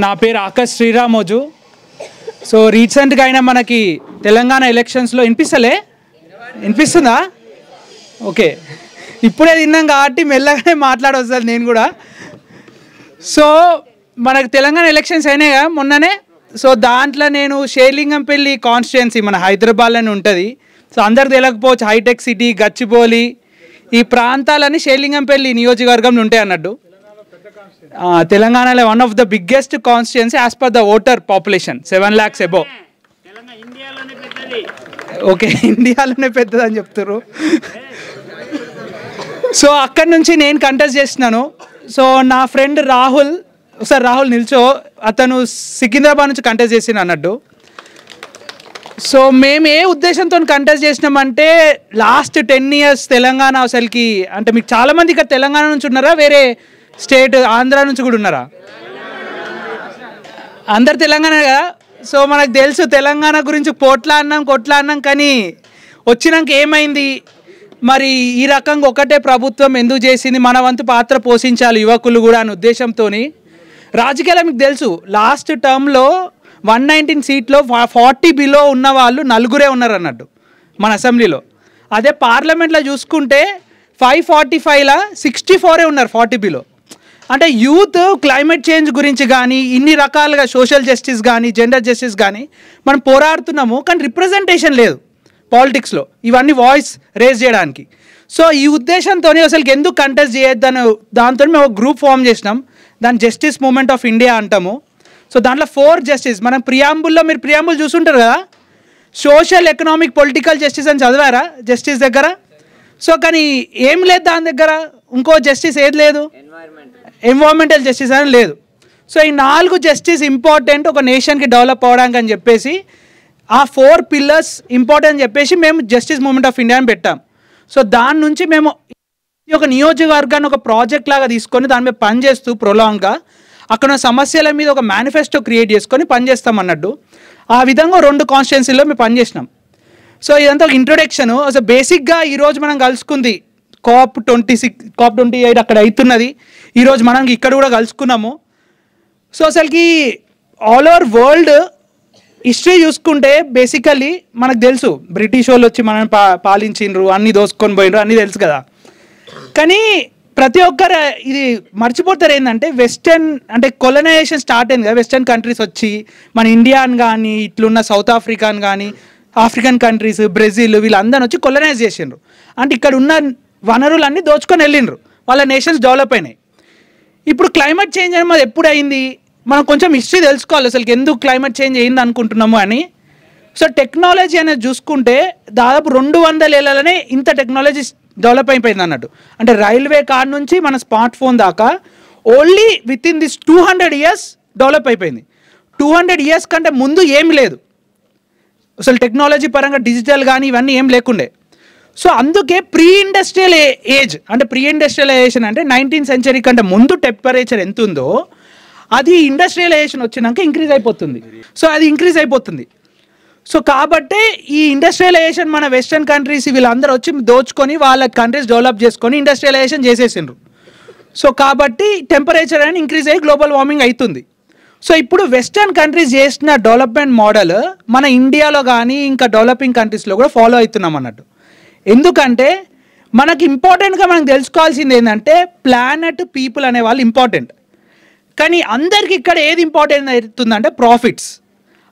నా పేరు ఆకాష్ శ్రీరామోజు. సో రీసెంట్గా అయినా మనకి తెలంగాణ ఎలక్షన్స్లో వినిపిస్తుందా? ఓకే, ఇప్పుడే తిన్నాం కాబట్టి మెల్లగానే మాట్లాడవస్తుంది నేను కూడా. సో మనకు తెలంగాణ ఎలక్షన్స్ అయినాయిగా మొన్ననే. సో దాంట్లో నేను షేర్లింగంపల్లి కాన్స్టిట్యుయెన్సీ మన హైదరాబాద్లోనే ఉంటుంది. సో అందరికి తెలియకపోవచ్చు, హైటెక్ సిటీ, గచ్చిబౌలి ఈ ప్రాంతాలన్నీ షేర్లింగంపల్లి నియోజకవర్గంలో ఉంటాయి అన్నట్టు. తెలంగాణలో one of the biggest constituency as per the voter population, 7 lakhs above. Okay, ఇండియాలోనే పెద్దదని చెప్తారు. సో అక్కడి నుంచి నేను కంటెస్ట్ చేస్తున్నాను. సో నా ఫ్రెండ్ రాహుల్, ఒకసారి రాహుల్ నిల్చో, అతను సికింద్రాబాద్ నుంచి కంటెస్ట్ చేసిన అన్నట్టు. సో మేము ఏ ఉద్దేశంతో కంటెస్ట్ చేసినామంటే, లాస్ట్ 10 years తెలంగాణ అసలుకి, అంటే మీకు చాలామంది ఇక్కడ తెలంగాణ నుంచి ఉన్నారా, వేరే స్టేట్ ఆంధ్ర నుంచి కూడా ఉన్నారా? అందరు తెలంగాణ కదా. సో మనకు తెలుసు తెలంగాణ గురించి కొట్లాడినాం, కానీ వచ్చినాక ఏమైంది, మరి ఈ రకంగా ఒకటే ప్రభుత్వం ఎందుకు చేసింది, మన వంతు పాత్ర పోషించాలి యువకులు కూడా అనే ఉద్దేశంతో రాజకీయాలు మీకు తెలుసు. లాస్ట్ టర్మ్లో 119 సీట్లో 40 బిలో ఉన్న వాళ్ళు 4 ఉన్నారు అన్నట్టు మన అసెంబ్లీలో. అదే పార్లమెంట్లో చూసుకుంటే 545లా 64 ఉన్నారు 40 బిలో. అంటే యూత్ క్లైమేట్ చేంజ్ గురించి కానీ, ఇన్ని రకాలుగా సోషల్ జస్టిస్ కానీ, జెండర్ జస్టిస్ కానీ మనం పోరాడుతున్నాము, కానీ రిప్రజెంటేషన్ లేదు పాలిటిక్స్లో ఇవన్నీ వాయిస్ రేజ్ చేయడానికి. సో ఈ ఉద్దేశంతో అసలు ఎందుకు కంటెస్ట్ చేయొద్దని దాంతో మేము ఒక గ్రూప్ ఫామ్ చేసినాం. దాన్ని జస్టిస్ మూమెంట్ ఆఫ్ ఇండియా అంటాము. సో దాంట్లో 4 జస్టిస్, మనం మీరు ప్రియాంబుల్ చూసుంటారు కదా, సోషల్, ఎకనామిక్, పొలిటికల్ జస్టిస్ అని చదివారా జస్టిస్ దగ్గర? సో కానీ ఏం లేదు దాని దగ్గర, ఇంకో జస్టిస్ ఏది లేదు, ఎన్వైర్మెంటల్ జస్టిస్ అని లేదు. సో ఈ 4 జస్టిస్ ఇంపార్టెంట్ ఒక నేషన్కి డెవలప్ అవ్వడానికి అని చెప్పేసి, ఆ 4 pillars ఇంపార్టెంట్ అని చెప్పేసి మేము జస్టిస్ మూమెంట్ ఆఫ్ ఇండియా అని పెట్టాం. సో దాని నుంచి మేము ఒక నియోజకవర్గాన్ని ఒక ప్రాజెక్ట్ లాగా తీసుకొని దాని మీద పనిచేస్తూ ప్రొలాంగ్గా అక్కడ సమస్యల మీద ఒక మేనిఫెస్టో క్రియేట్ చేసుకొని పనిచేస్తాం అన్నట్టు. ఆ విధంగా 2 కాన్స్టిట్యుయెన్సీలో మేము పనిచేసినాం. సో ఇదంతా ఒక ఇంట్రొడక్షన్. అసలు బేసిక్గా ఈరోజు మనం కలుసుకుంది COP28 అక్కడ అవుతున్నది. ఈరోజు మనం ఇక్కడ కూడా కలుసుకున్నాము. సో అసలుకి ఆల్ ఓవర్ వరల్డ్ హిస్టరీ చూసుకుంటే బేసికల్లీ మనకు తెలుసు, బ్రిటిష్ వాళ్ళు వచ్చి మనల్ని పాలించిండ్రు, అన్నీ దోసుకొని పోయినరు, అన్నీ తెలుసు కదా. కానీ ప్రతి ఒక్కరు ఇది మర్చిపోతారు ఏంటంటే, వెస్టర్న్ అంటే కొలనైజేషన్ స్టార్ట్ అయింది కదా, వెస్టర్న్ కంట్రీస్ వచ్చి మన ఇండియాని కానీ, ఇట్లున్న సౌత్ ఆఫ్రికాని కానీ, ఆఫ్రికన్ కంట్రీస్, బ్రెజిల్, వీళ్ళందరూ వచ్చి కొలనైజ్ చేసిండ్రు. అంటే ఇక్కడ ఉన్న వనరులన్నీ దోచుకొని వెళ్ళిండ్రు, వాళ్ళ నేషన్స్ డెవలప్ అయినాయి. ఇప్పుడు క్లైమేట్ చేంజ్ అనేది ఎప్పుడు అయింది, మనం కొంచెం హిస్టరీ తెలుసుకోవాలి అసలు ఎందుకు క్లైమేట్ చేంజ్ అయింది అనుకుంటున్నాము అని. సో టెక్నాలజీ అనేది చూసుకుంటే దాదాపు 200 ఏళ్ళలోనే ఇంత టెక్నాలజీ డెవలప్ అయిపోయింది అన్నట్టు. అంటే రైల్వే కార్ నుంచి మన స్మార్ట్ ఫోన్ దాకా only with in this 200 years develop అయిపోయింది. 200 years కంటే ముందు ఏమి లేదు అసలు టెక్నాలజీ పరంగా, డిజిటల్ కానీ ఇవన్నీ ఏం లేకుండే. సో అందుకే ప్రీ ఇండస్ట్రియల్ ఏజ్, అంటే ప్రీ ఇండస్ట్రియలైజేషన్ అంటే 19th century కంటే ముందు టెంపరేచర్ ఎంత ఉందో అది ఇండస్ట్రియలైజేషన్ వచ్చినాక ఇంక్రీజ్ అయిపోతుంది. సో అది ఇంక్రీజ్ అయిపోతుంది. సో కాబట్టి ఈ ఇండస్ట్రియలైజేషన్ మన వెస్టర్న్ కంట్రీస్ వీళ్ళందరూ వచ్చి దోచుకొని వాళ్ళ కంట్రీస్ డెవలప్ చేసుకొని ఇండస్ట్రియలైజేషన్ చేసేసిండ్రు. సో కాబట్టి టెంపరేచర్ అనేది ఇంక్రీజ్ అయ్యి గ్లోబల్ వార్మింగ్ అవుతుంది. సో ఇప్పుడు వెస్టర్న్ కంట్రీస్ చేసిన డెవలప్మెంట్ మోడల్ మన ఇండియాలో కానీ ఇంకా డెవలపింగ్ కంట్రీస్లో కూడా ఫాలో అవుతున్నాం అన్నట్టు. ఎందుకంటే మనకి ఇంపార్టెంట్గా మనం తెలుసుకోవాల్సింది ఏంటంటే, ప్లానెట్, పీపుల్ అనే వాళ్ళు ఇంపార్టెంట్. కానీ అందరికి ఇక్కడ ఏది ఇంపార్టెంట్ అవుతుందంటే ప్రాఫిట్స్.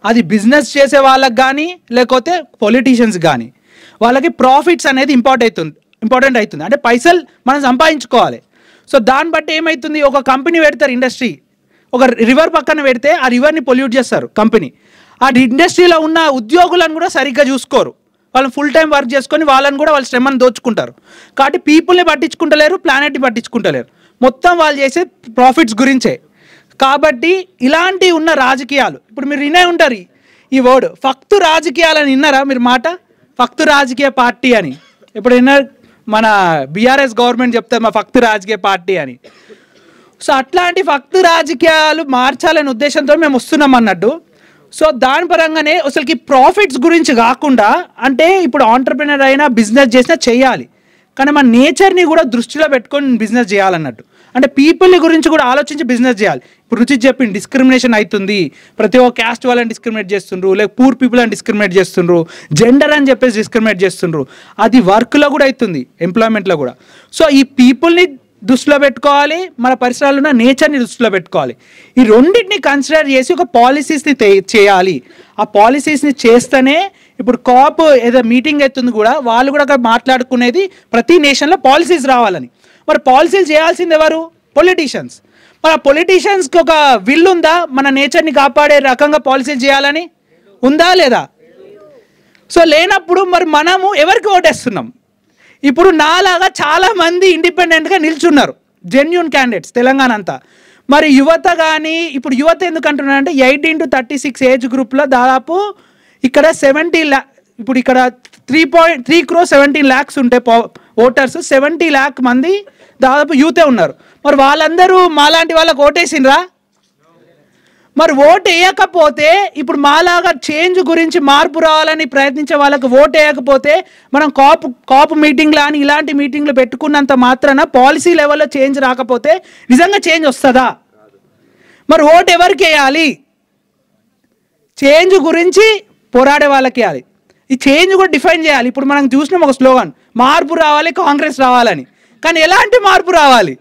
అది బిజినెస్ చేసే వాళ్ళకి కానీ లేకపోతే పొలిటీషియన్స్ కానీ వాళ్ళకి ప్రాఫిట్స్ అనేది ఇంపార్టెంట్ అవుతుంది. అంటే పైసలు మనం సంపాదించుకోవాలి. సో దాన్ని బట్టి ఏమవుతుంది, ఒక కంపెనీ పెడతారు, ఇండస్ట్రీ ఒక రివర్ పక్కన పెడితే ఆ రివర్ని పొల్యూట్ చేస్తారు కంపెనీ. ఆ ఇండస్ట్రీలో ఉన్న ఉద్యోగులను కూడా సరిగ్గా చూసుకోరు, వాళ్ళని ఫుల్ టైం వర్క్ చేసుకొని వాళ్ళని కూడా వాళ్ళ శ్రమను దోచుకుంటారు. కాబట్టి పీపుల్ని పట్టించుకుంటలేరు, ప్లానెట్ని పట్టించుకుంటలేరు, మొత్తం వాళ్ళు చేసే ప్రాఫిట్స్ గురించే. కాబట్టి ఇలాంటి ఉన్న రాజకీయాలు, ఇప్పుడు మీరు వినే ఉంటారు ఈ వర్డ్ ఫక్తు రాజకీయాలని విన్నారా మీరు మాట, ఫక్తు రాజకీయ పార్టీ అని. ఇప్పుడు విన్నారు మన బీఆర్ఎస్ గవర్నమెంట్ చెప్తారు మా ఫక్తు రాజకీయ పార్టీ అని. సో అట్లాంటి ఫక్తు రాజకీయాలు మార్చాలనే ఉద్దేశంతో మేము వస్తున్నాం అన్నట్టు. సో దాని పరంగానే అసలుకి ప్రాఫిట్స్ గురించి కాకుండా, అంటే ఇప్పుడు ఆంటర్ప్రినర్ అయినా బిజినెస్ చేసినా చేయాలి, కానీ మన నేచర్ని కూడా దృష్టిలో పెట్టుకొని బిజినెస్ చేయాలన్నట్టు. అంటే పీపుల్ గురించి కూడా ఆలోచించి బిజినెస్ చేయాలి. ఇప్పుడు రుచి చెప్పింది డిస్క్రిమినేషన్ అవుతుంది, ప్రతి ఒక్క క్యాస్ట్ వాళ్ళని డిస్క్రిమినేట్ చేస్తుండ్రు, లేక పూర్ పీపుల్ అని డిస్క్రిమినేట్ చేస్తుండ్రు, జెండర్ అని చెప్పేసి డిస్క్రిమినేట్ చేస్తుండ్రు. అది వర్క్లో కూడా అవుతుంది, ఎంప్లాయ్మెంట్లో కూడా. సో ఈ పీపుల్ని దృష్టిలో పెట్టుకోవాలి, మన పరిసరాల్లో ఉన్న నేచర్ని దృష్టిలో పెట్టుకోవాలి. ఈ రెండింటిని కన్సిడర్ చేసి ఒక పాలసీస్ని చేయాలి. ఆ పాలసీస్ని చేస్తేనే ఇప్పుడు కాప్ ఏదో మీటింగ్ అవుతుంది కూడా, వాళ్ళు కూడా అక్కడ మాట్లాడుకునేది ప్రతి నేషన్లో పాలసీస్ రావాలని. మరి పాలసీలు చేయాల్సింది ఎవరు? పొలిటీషియన్స్. మరి ఆ పొలిటీషియన్స్కి ఒక విల్ ఉందా మన నేచర్ని కాపాడే రకంగా పాలసీలు చేయాలని? ఉందా లేదా? సో లేనప్పుడు మరి మనము ఎవరికి ఓటేస్తున్నాం? ఇప్పుడు నాలాగా చాలామంది ఇండిపెండెంట్గా నిల్చున్నారు, జెన్యూన్ క్యాండిడేట్స్ తెలంగాణ అంతా. మరి యువత కానీ, ఇప్పుడు యువత ఎందుకు అంటున్నారంటే 18 to 36 ఏజ్ గ్రూప్లో దాదాపు ఇక్కడ 70 lakh, ఇప్పుడు ఇక్కడ 3.3 crore 17 lakhs ఉంటే ఓటర్స్, 70 lakh మంది దాదాపు యూతే ఉన్నారు. మరి వాళ్ళందరూ మాలాంటి వాళ్ళకు ఓటేసిండ్రా? మరి ఓటు వేయకపోతే, ఇప్పుడు మాలాగా చేంజ్ గురించి మార్పు రావాలని ప్రయత్నించే వాళ్ళకి ఓటు వేయకపోతే, మనం కాపు మీటింగ్లు అని ఇలాంటి మీటింగ్లు పెట్టుకున్నంత మాత్రాన పాలసీ లెవెల్లో చేంజ్ రాకపోతే నిజంగా చేంజ్ వస్తుందా? మరి ఓటు ఎవరికి వేయాలి? చేంజ్ గురించి పోరాడే వాళ్ళకి వేయాలి. ఈ చేంజ్ కూడా డిఫైన్ చేయాలి. ఇప్పుడు మనం చూసినాం ఒక స్లోగన్, మార్పు రావాలి, కాంగ్రెస్ రావాలని. కానీ ఎలాంటి మార్పు రావాలి?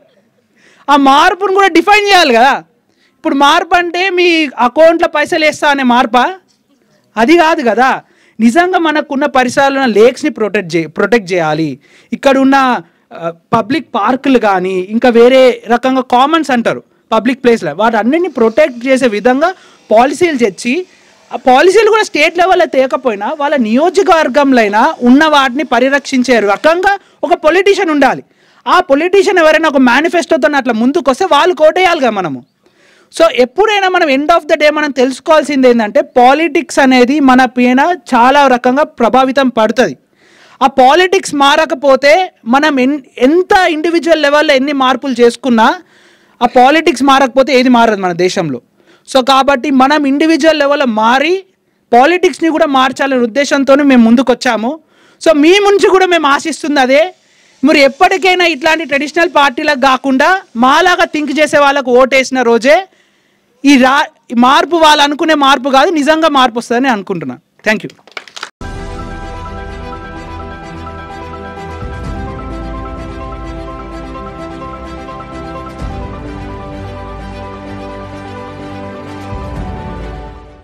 ఆ మార్పును కూడా డిఫైన్ చేయాలి కదా. ఇప్పుడు మార్పు అంటే మీ అకౌంట్లో పైసలు వేస్తా అనే మార్పా? అది కాదు కదా. నిజంగా మనకున్న పరిసరాలను లేక్స్ని ప్రొటెక్ట్ చేయాలి. ఇక్కడ ఉన్న పబ్లిక్ పార్కులు కానీ, ఇంకా వేరే రకంగా కామన్స్ అంటారు పబ్లిక్ ప్లేస్లో, వాటన్నిటిని ప్రొటెక్ట్ చేసే విధంగా పాలసీలు తెచ్చి, ఆ పాలసీలు కూడా స్టేట్ లెవెల్లో తేకపోయినా వాళ్ళ నియోజకవర్గంలో అయినా ఉన్న వాటిని పరిరక్షించే రకంగా ఒక పొలిటీషియన్ ఉండాలి. ఆ పొలిటీషియన్ ఎవరైనా ఒక మేనిఫెస్టోతో అట్లా ముందుకు వస్తే వాళ్ళు కోటేయాలిగా మనము. సో ఎప్పుడైనా మనం ఎండ్ ఆఫ్ ద డే మనం తెలుసుకోవాల్సింది ఏంటంటే, పాలిటిక్స్ అనేది మన పైన చాలా రకంగా ప్రభావితం పడుతుంది. ఆ పాలిటిక్స్ మారకపోతే మనం ఎంత ఇండివిజువల్ లెవెల్లో ఎన్ని మార్పులు చేసుకున్నా, ఆ పాలిటిక్స్ మారకపోతే ఏది మారదు మన దేశంలో. సో కాబట్టి మనం ఇండివిజువల్ లెవెల్లో మారి పాలిటిక్స్ని కూడా మార్చాలనే ఉద్దేశంతో మేము ముందుకు వచ్చాము. సో మీ నుంచి కూడా మేము ఆశిస్తుంది అదే. మీరు ఎప్పటికైనా ఇట్లాంటి ట్రెడిషనల్ పార్టీలకు కాకుండా మాలాగా థింక్ చేసే వాళ్ళకు ఓటేసిన రోజే ఈ మార్పు వాళ్ళు అనుకునే మార్పు కాదు, నిజంగా మార్పు వస్తుందని అనుకుంటున్నాను. Thank you.